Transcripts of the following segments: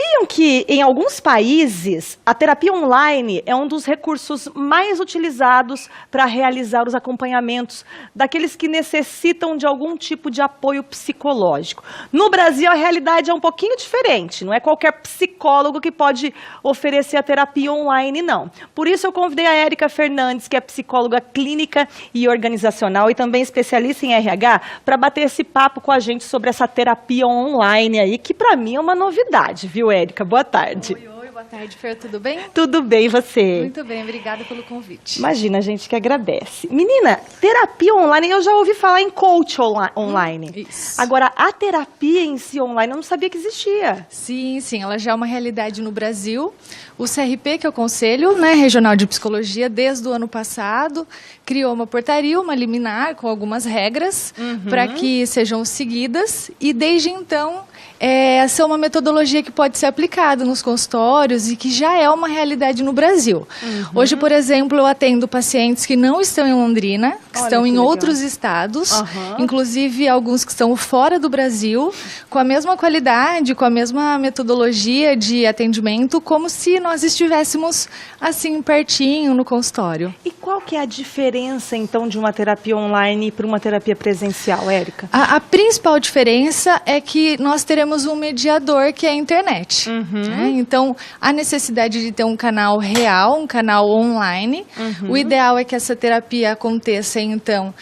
sabiam que, em alguns países, a terapia online é um dos recursos mais utilizados para realizar os acompanhamentos daqueles que necessitam de algum tipo de apoio psicológico? No Brasil, a realidade é um pouquinho diferente. Não é qualquer psicólogo que pode oferecer a terapia online, não. Por isso, eu convidei a Érica Fernandes, que é psicóloga clínica e organizacional e também especialista em RH, para bater esse papo com a gente sobre essa terapia online aí, que para mim é uma novidade, viu, Érica? Boa tarde. Oi, boa tarde, Fer, tudo bem? Tudo bem, e você? Muito bem, obrigada pelo convite. Imagina, a gente que agradece. Menina, terapia online, eu já ouvi falar em coach online. Isso. Agora, a terapia em si online, eu não sabia que existia. Sim, ela já é uma realidade no Brasil. O CRP, que é o Conselho, né, Regional de Psicologia, desde o ano passado, criou uma portaria, uma liminar com algumas regras para que sejam seguidas e desde então essa é uma metodologia que pode ser aplicada nos consultórios e que já é uma realidade no Brasil. Hoje, por exemplo, eu atendo pacientes que não estão em Londrina, que estão em outros estados, inclusive alguns que estão fora do Brasil, com a mesma qualidade, com a mesma metodologia de atendimento, como se nós estivéssemos assim pertinho no consultório. E qual que é a diferença, então, de uma terapia online para uma terapia presencial, Érica? A principal diferença é que nós teremos um mediador, que é a internet. Né? Então, a necessidade de ter um canal real, um canal online. O ideal é que essa terapia aconteça, então,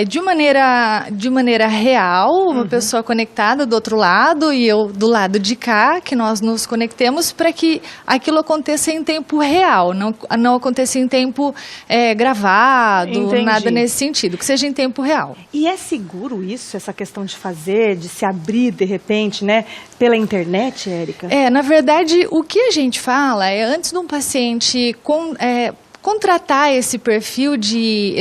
de maneira real, uma pessoa conectada do outro lado e eu do lado de cá, que nós nos conectemos para que aquilo aconteça em tempo real, não aconteça em tempo gravado, Entendi. Nada nesse sentido, que seja em tempo real. E é seguro isso, essa questão de fazer, de se abrir de repente, né, pela internet, Érica? Na verdade, o que a gente fala é antes de um paciente contratar esse perfil de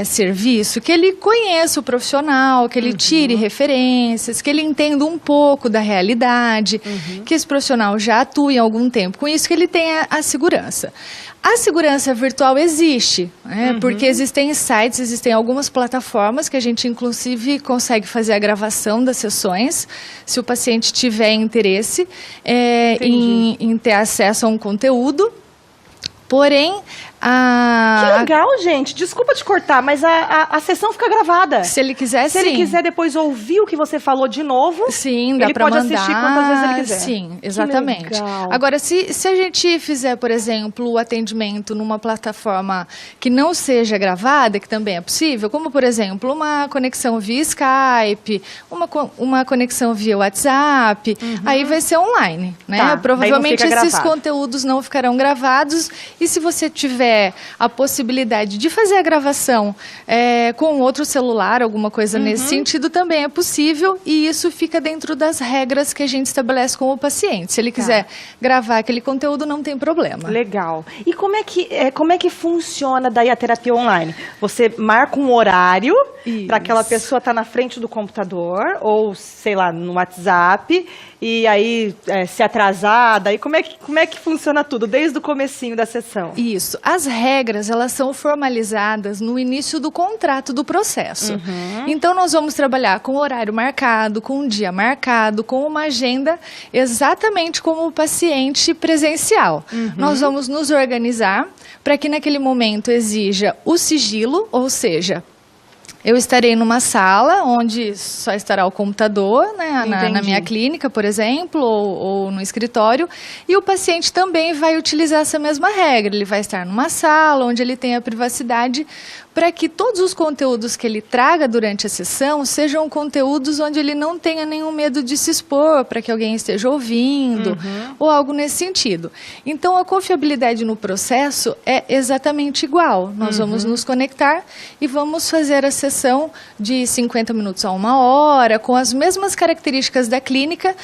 serviço, que ele conheça o profissional, que ele tire referências, que ele entenda um pouco da realidade, que esse profissional já atua em algum tempo. Com isso que ele tenha a segurança. A segurança virtual existe, né? Porque existem sites, existem algumas plataformas que a gente inclusive consegue fazer a gravação das sessões, se o paciente tiver interesse em ter acesso a um conteúdo. Porém, Que legal, gente. Desculpa te cortar, mas a sessão fica gravada. Se ele quiser, Se ele quiser depois ouvir o que você falou de novo, sim, dá pra ele pode mandar, assistir quantas vezes ele quiser. Sim, exatamente. Que legal. Agora, se a gente fizer, por exemplo, o atendimento numa plataforma que não seja gravada, que também é possível, como, por exemplo, uma conexão via Skype, uma conexão via WhatsApp, aí vai ser online, né? Tá, provavelmente esses gravado. Conteúdos não ficarão gravados e se você tiver a possibilidade de fazer a gravação com outro celular, alguma coisa nesse sentido, também é possível e isso fica dentro das regras que a gente estabelece com o paciente. Se ele quiser gravar aquele conteúdo, não tem problema. Legal. E como é que funciona daí a terapia online? Você marca um horário para aquela pessoa estar na frente do computador ou, sei lá, no WhatsApp e aí se atrasar, daí como é que funciona tudo, desde o comecinho da sessão? Isso. As regras, elas são formalizadas no início do contrato do processo. Então, nós vamos trabalhar com horário marcado, com um dia marcado, com uma agenda exatamente como o paciente presencial. Nós vamos nos organizar para que naquele momento exija o sigilo, ou seja, eu estarei numa sala onde só estará o computador, né, na minha clínica, por exemplo, ou no escritório, e o paciente também vai utilizar essa mesma regra. Ele vai estar numa sala onde ele tem a privacidade para que todos os conteúdos que ele traga durante a sessão sejam conteúdos onde ele não tenha nenhum medo de se expor para que alguém esteja ouvindo ou algo nesse sentido. Então, a confiabilidade no processo é exatamente igual. Nós vamos nos conectar e vamos fazer a sessão de 50 minutos a 1 hora, com as mesmas características da clínica.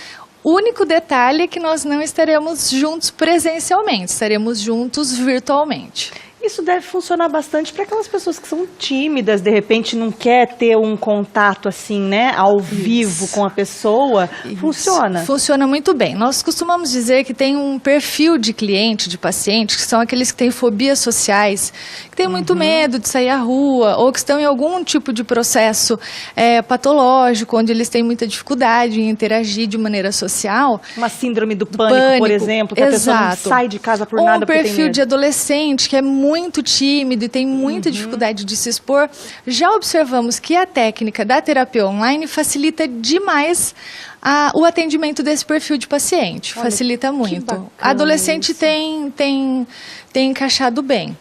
O único detalhe é que nós não estaremos juntos presencialmente, estaremos juntos virtualmente. Isso deve funcionar bastante para aquelas pessoas que são tímidas, de repente não quer ter um contato assim, né, ao vivo com a pessoa. Isso. Funciona? Funciona muito bem. Nós costumamos dizer que tem um perfil de cliente, de paciente, que são aqueles que têm fobias sociais, que têm muito medo de sair à rua, ou que estão em algum tipo de processo patológico, onde eles têm muita dificuldade em interagir de maneira social. Uma síndrome do pânico, por exemplo, que a pessoa não sai de casa por nada porque tem medo. Um perfil de adolescente que é muito tímido e tem muita dificuldade de se expor. Já observamos que a técnica da terapia online facilita demais o atendimento desse perfil de paciente. Olha, facilita muito. A adolescente tem encaixado bem.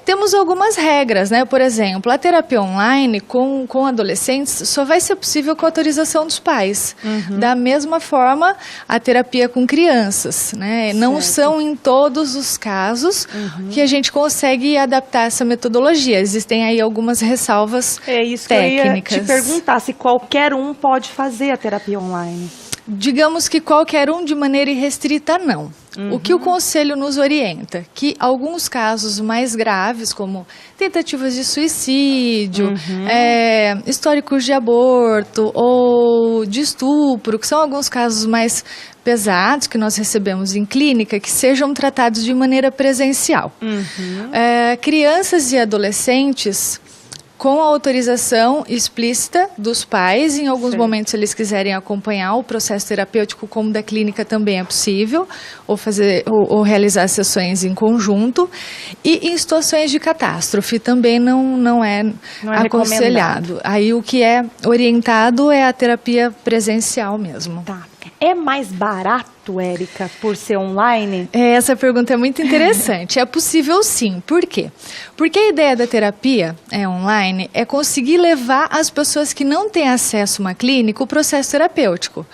Temos algumas regras, né? Por exemplo, a terapia online com adolescentes só vai ser possível com a autorização dos pais. Da mesma forma, a terapia com crianças, né? Não são em todos os casos que a gente consegue adaptar essa metodologia. Existem aí algumas ressalvas técnicas. É isso que eu ia te perguntar, se qualquer um pode fazer a terapia online. Digamos que qualquer um de maneira irrestrita, não. O que o Conselho nos orienta? Que alguns casos mais graves, como tentativas de suicídio, históricos de aborto ou de estupro, que são alguns casos mais pesados que nós recebemos em clínica, que sejam tratados de maneira presencial. Crianças e adolescentes com a autorização explícita dos pais, em alguns momentos, se eles quiserem acompanhar o processo terapêutico, como da clínica também é possível, ou realizar sessões em conjunto, e em situações de catástrofe também não é aconselhado. Aí o que é orientado é a terapia presencial mesmo. Tá. É mais barato, Érica, por ser online? Essa pergunta é muito interessante. É possível sim. Por quê? Porque a ideia da terapia online é conseguir levar as pessoas que não têm acesso a uma clínica o processo terapêutico.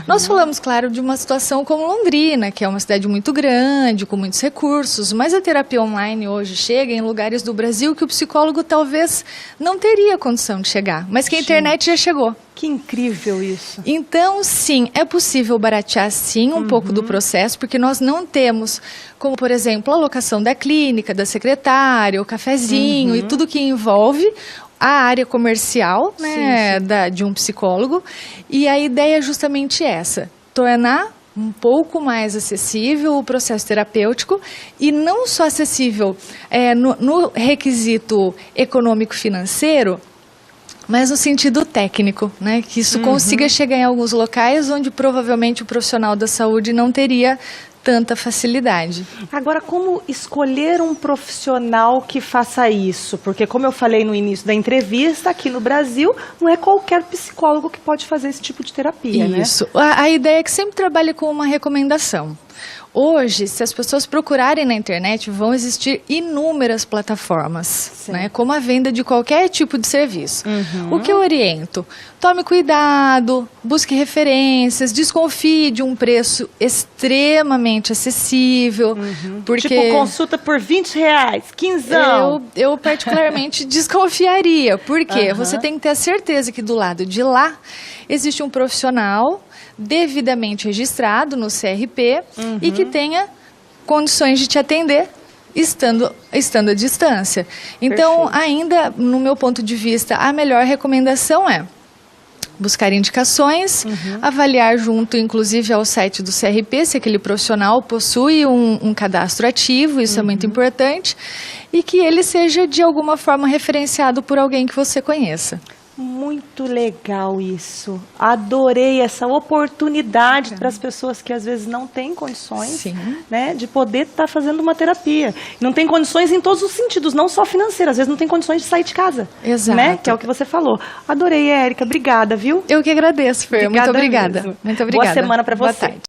Nós falamos, claro, de uma situação como Londrina, que é uma cidade muito grande, com muitos recursos, mas a terapia online hoje chega em lugares do Brasil que o psicólogo talvez não teria condição de chegar, mas que a internet já chegou. Que incrível isso. Então, sim, é possível baratear, sim, um pouco do processo, porque nós não temos, como, por exemplo, a locação da clínica, da secretária, o cafezinho e tudo que envolve a área comercial, né, de um psicólogo. E a ideia é justamente essa, tornar um pouco mais acessível o processo terapêutico e não só acessível no requisito econômico-financeiro, mas no sentido técnico, né? Que isso consiga chegar em alguns locais onde provavelmente o profissional da saúde não teria tanta facilidade. Agora, como escolher um profissional que faça isso? Porque, como eu falei no início da entrevista, aqui no Brasil, não é qualquer psicólogo que pode fazer esse tipo de terapia, né? Isso. A ideia é que sempre trabalhe com uma recomendação. Hoje, se as pessoas procurarem na internet, vão existir inúmeras plataformas, né, como a venda de qualquer tipo de serviço. O que eu oriento? Tome cuidado, busque referências, desconfie de um preço extremamente acessível. Porque tipo, consulta por R$20, quinzão. Eu particularmente desconfiaria, porque você tem que ter a certeza que do lado de lá existe um profissional devidamente registrado no CRP e que tenha condições de te atender estando à distância. Então, ainda, no meu ponto de vista, a melhor recomendação é buscar indicações, avaliar junto, inclusive, ao site do CRP, se aquele profissional possui um cadastro ativo, isso é muito importante, e que ele seja, de alguma forma, referenciado por alguém que você conheça. Muito legal isso. Adorei essa oportunidade para as pessoas que às vezes não têm condições, né, de poder estar fazendo uma terapia. Não tem condições em todos os sentidos, não só financeiras. Às vezes não tem condições de sair de casa. Exato. Né? Que é o que você falou. Adorei, Érica. Obrigada, viu? Eu que agradeço, Fer. Muito obrigada. Mesmo. Muito obrigada. Boa semana para você. Boa tarde.